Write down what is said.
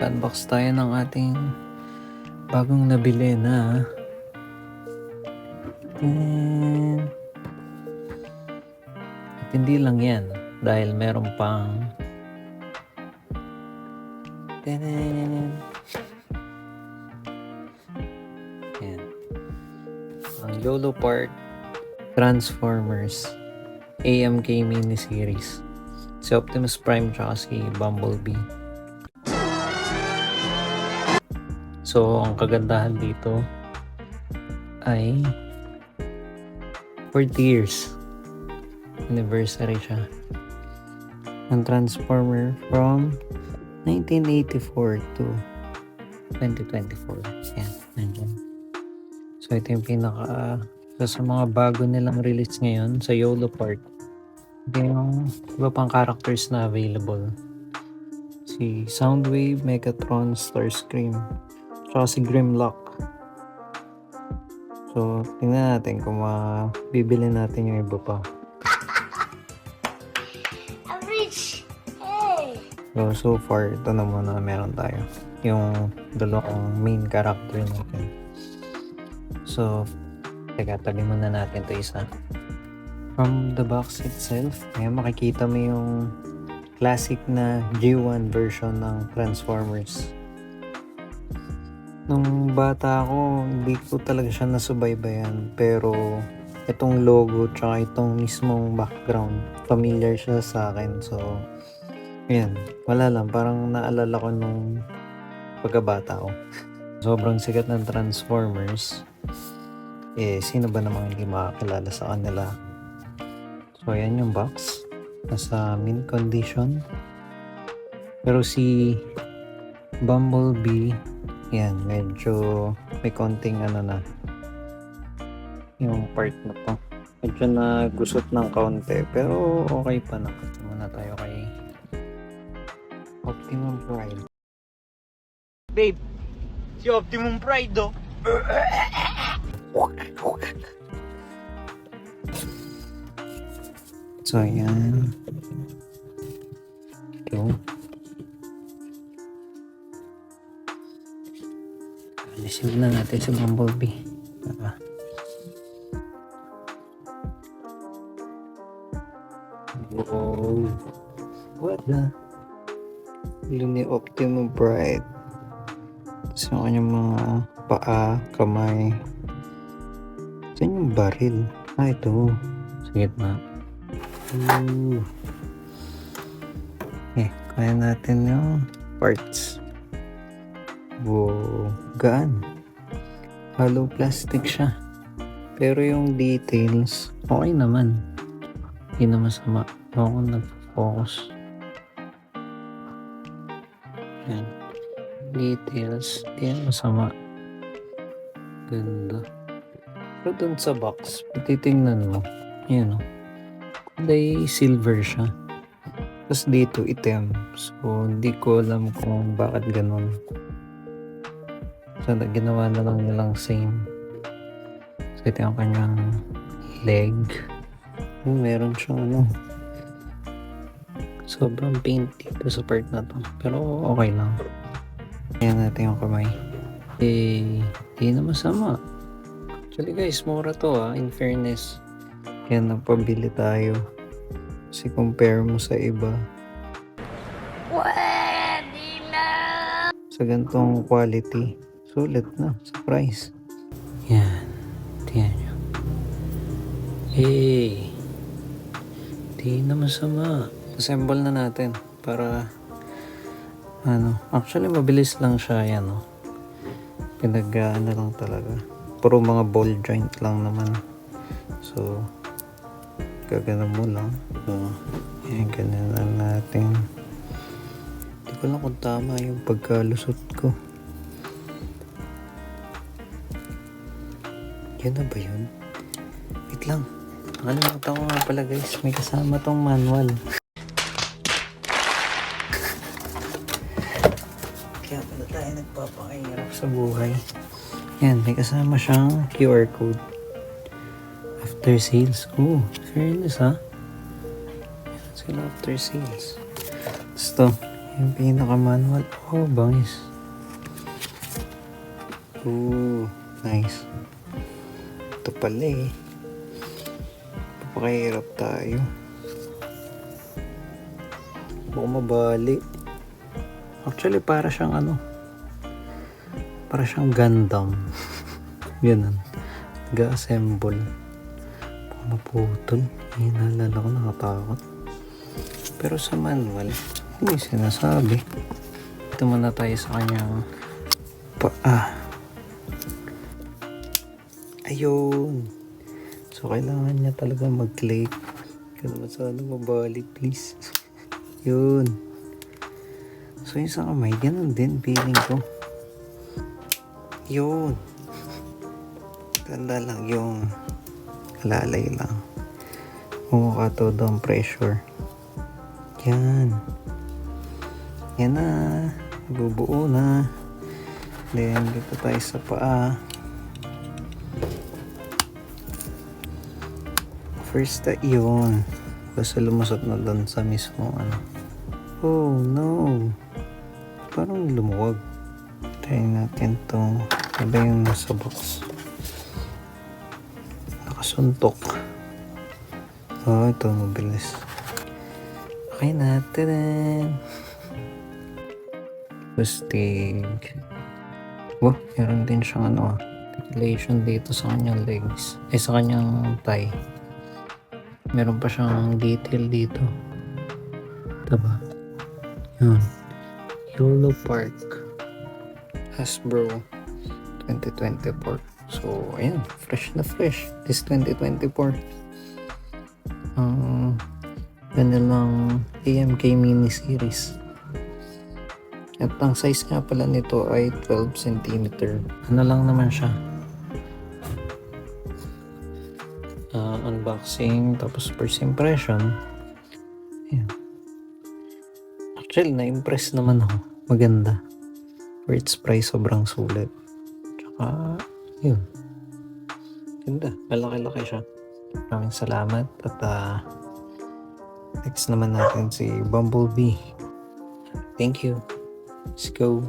Unbox tayo ng ating bagong nabili na at hindi lang yan dahil meron pang yan, ang YOLO Park Transformers AMK miniseries, si Optimus Prime tsaka si Bumblebee. So, ang kagandahan dito ay 40 years anniversary siya ng Transformer from 1984 to 2024. Yan, nandiyan. So, ito yung isa sa mga bago nilang release ngayon sa YOLO Park. Ito yung iba pang characters na available. Si Soundwave, Megatron, Starscream, tsaka si Grimlock. So, tingnan natin kung bibili natin yung iba pa. So far, ito na muna meron tayo. Yung dalawang main character natin. So, tabi muna natin ito isa. From the box itself, ayan, makikita mo yung classic na G1 version ng Transformers. Nung bata ako, hindi ko talaga siya nasubaybayan. Pero itong logo tsaka itong mismong background, familiar siya sa akin. So, ayan, wala lang. Parang naalala ko nung pagkabata ko. Sobrang sikat ng Transformers. Sino ba namang hindi makakilala sa kanila? So, ayan yung box. Nasa mint condition. Pero si Bumblebee, yan, medyo may konting na yung part na to. Medyo nagusot ng kaunti, pero okay pa na. Muna tayo kay Optimum Pride. Babe, si Optimum Pride oh. So, ayan. Ito. Alisin na natin si Bumblebee. Diba? Wow. What the? Ilo ni Optimum Pride. Tapos yung kanyang mga paa, kamay. Saan yung baril? Ito. Sa gitna. Kaya natin yung parts. Wow, gaan. Hollow plastic siya. Pero yung details, okay naman. Hindi na masama. Ako nag-focus. Yan. Details, hindi na masama. Ganda. Pero dun sa box, titingnan mo. Yan o. Kulay silver siya. Tapos dito itim. So, hindi ko alam kung bakit ganun. So, ginawa na lang nilang same. So, ito yung kanyang leg. Meron siyang sobrang paint dito sa part na to. Pero okay lang. Ayan natin yung kamay. Hindi na masama. Actually guys, mura to in fairness. Kaya napabili tayo. Kasi compare mo sa iba. Pwede na! Sa ganitong quality, sulit na sa price. Yan. Tingnan nyo. Di na masama. Assemble na natin para actually mabilis lang siya. Yan pinag-ano lang talaga. Puro mga ball joint lang naman. So, gagana mo lang. So, yan, ganyan lang natin. Hindi ko lang kung tama yung pagkalusot ko. Yan na ba yun? Wait lang. Nakalimutan ko nga pala guys. May kasama tong manual. Kaya pala tayo nagpapakahirap sa buhay. Yan, may kasama siyang QR code. After sales. Fairness ha. Yan sila after sales. Tapos to, Yung pinaka-manual. Oh, bangis. Oh, nice. Ito pala eh. Papakahirap tayo. Baka mabali. Actually, para siyang ano. Para siyang Gundam. Ganun. Nag-assemble. Baka maputol. Ay, naalala ko, nakatakot. Pero sa manual, hindi sinasabi. Ito muna tayo sa kanyang paa. Ayun. So, kailangan niya talaga mag-click. Kaya naman sana mabalik, please. Yun. So, yung sa kamay, ganun din, feeling ko. Yun. Tanda lang yung alalay lang. Mukha todo ang pressure. Yan. Yan na. Bubuo na. Then, dito tayo sa paa. First yun. Basta lumusot na doon sa mismo ano. Oh no. Parang lumuwag. Try natin tong iba yung nasa box. Nakasuntok. Oh, ito mabilis. Okay natin. Bustig. Oh, meron din siyang ano articulation dito sa kanyang legs. Sa kanyang thigh. Meron pa siyang detail dito. Diba? Yun. YOLO Park. Hasbro 2024. So, ayan. Fresh na fresh. This 2024. Kanilang AMK mini series. At ang size nga pala nito ay 12 cm. Ano lang naman siya. Unboxing, tapos first impression. Ayan. Actually, na-impress naman ako. Maganda. For its price, sobrang sulit. Tsaka, yun. Ganda. Malaki-laki siya. Maraming salamat. At next naman natin si Bumblebee. Thank you. Let's go.